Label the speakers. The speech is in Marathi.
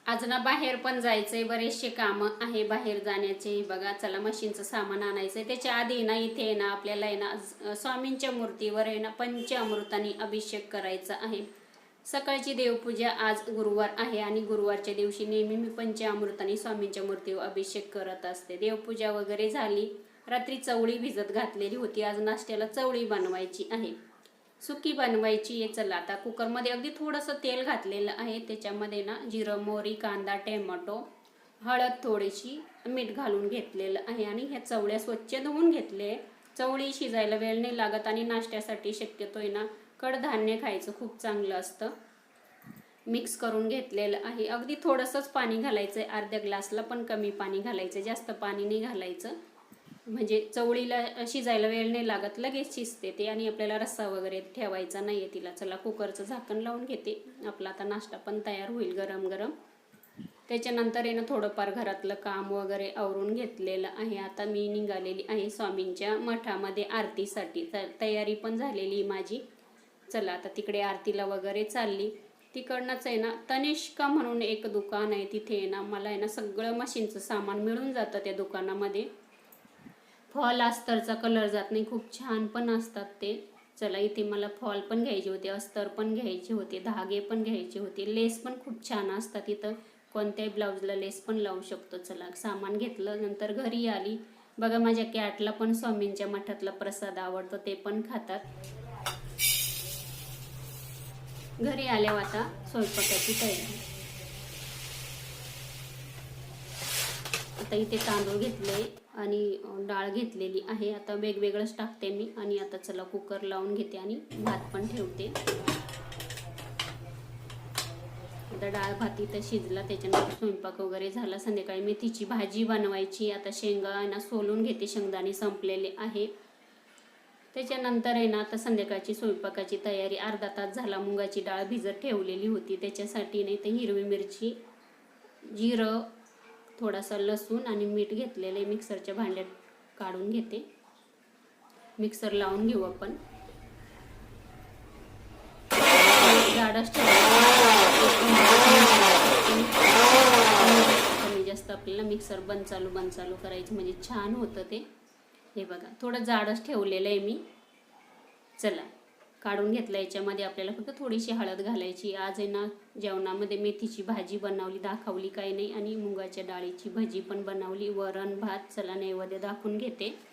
Speaker 1: आज ना बाहेर पण जायचंय, बरेचसे काम आहे बाहेर जाण्याचे. बघा चला मशीनचं सामान आणायचंय. त्याच्या आधी ना इथे ना आपल्याला आहे ना स्वामींच्या मूर्तीवर आहे ना पंचामृतांनी अभिषेक करायचा आहे. सकाळची देवपूजा, आज गुरुवार आहे आणि गुरुवारच्या दिवशी नेहमी मी पंचामृतांनी स्वामींच्या मूर्तीवर अभिषेक करत असते. देवपूजा वगैरे झाली. रात्री चवळी भिजत घातलेली होती. आज नाश्त्याला चवळी बनवायची आहे, सुकी बनवायची आहे. चला आता कुकरमध्ये अगदी थोडंसं तेल घातलेलं आहे. त्याच्यामध्ये ना जिरं, मोहरी, कांदा, टोमॅटो, हळद, थोडीशी मीठ घालून घेतलेलं आहे आणि ह्या चवळ्या स्वच्छ धुवून घेतले. चवळी शिजायला वेळ नाही लागत आणि नाश्त्यासाठी शक्यतोय ना कडधान्य खायचं खूप चांगलं असतं. मिक्स करून घेतलेलं आहे. अगदी थोडंसंच पाणी घालायचं आहे, अर्ध्या ग्लासला पण कमी पाणी घालायचं, जास्त पाणी नाही घालायचं. म्हणजे चवळीला शिजायला वेळ नाही लागत, लगेच शिजते ते आणि आपल्याला रस्सा वगैरे ठेवायचा नाही आहे तिला. चला कुकरचं झाकण लावून घेते. आपला आता नाश्ता पण तयार होईल गरम गरम. त्याच्यानंतर आहे ना थोडंफार घरातलं काम वगैरे आवरून घेतलेलं आहे. आता मी निघालेली आहे स्वामींच्या मठामध्ये आरतीसाठी. तयारी पण झालेली माझी. चला आता तिकडे आरतीला वगैरे चालली. तिकडनंच आहे ना तनिष्का म्हणून एक दुकान आहे, तिथे आहे ना मला आहे ना सगळं मशीनचं सामान मिळून जातं त्या दुकानामध्ये. फॉल अस्तरचा कलर जात नाही, खूप छान पण असतात ते. चला इथे मला फॉल पण घ्यायचे होते, अस्तर पण घ्यायचे होते, धागे पण घ्यायचे होते, लेस पण खूप छान असतात इथं. कोणत्याही ब्लाऊजला लेस पण लावू शकतो. चला सामान घेतलं, नंतर घरी आली. बघा माझ्या कॅटला पण स्वामींच्या मठातला प्रसाद आवडतो, ते पण खातात. घरी आल्यावर आता स्वयंपाकाची तयारी. आता इथे तांदूळ घेतले आणि डाळ घेतलेली आहे. आता वेगवेगळंच टाकते मी आणि आता चला कुकर लावून घेते आणि भात पण ठेवते. आता डाळ भात इथं शिजला, त्याच्यानंतर स्वयंपाक वगैरे झाला. संध्याकाळी मेथीची भाजी बनवायची. आता शेंगा ना सोलून घेते, शेंगदाणे संपलेले आहे. त्याच्यानंतर आहे ना आता संध्याकाळची स्वयंपाकाची तयारी. अर्धा तास झाला मुगाची डाळ भिजत ठेवलेली होती, त्याच्यासाठी नाही तर हिरवी मिरची, जिरं, थोडासा लसूण आणि मीठ घेतलेले मिक्सरच्या भांड्यात काढून घेते. मिक्सर लावून घेऊ आपण. जाडच कमी जास्त आपल्याला मिक्सर बंद चालू करायचं, म्हणजे छान होतं ते. हे बघा थोडं जाडच ठेवलेलं आहे मी. चला काढून घेतलं. याच्यामध्ये आपल्याला फक्त थोडीशी हळद घालायची. आज आहे ना जेवणामध्ये मेथीची भाजी बनवली, दाखवली काही नाही, आणि मुगाच्या डाळीची भाजी पण बनवली, वरण भात. चला नैवेद्य दाखवून घेते.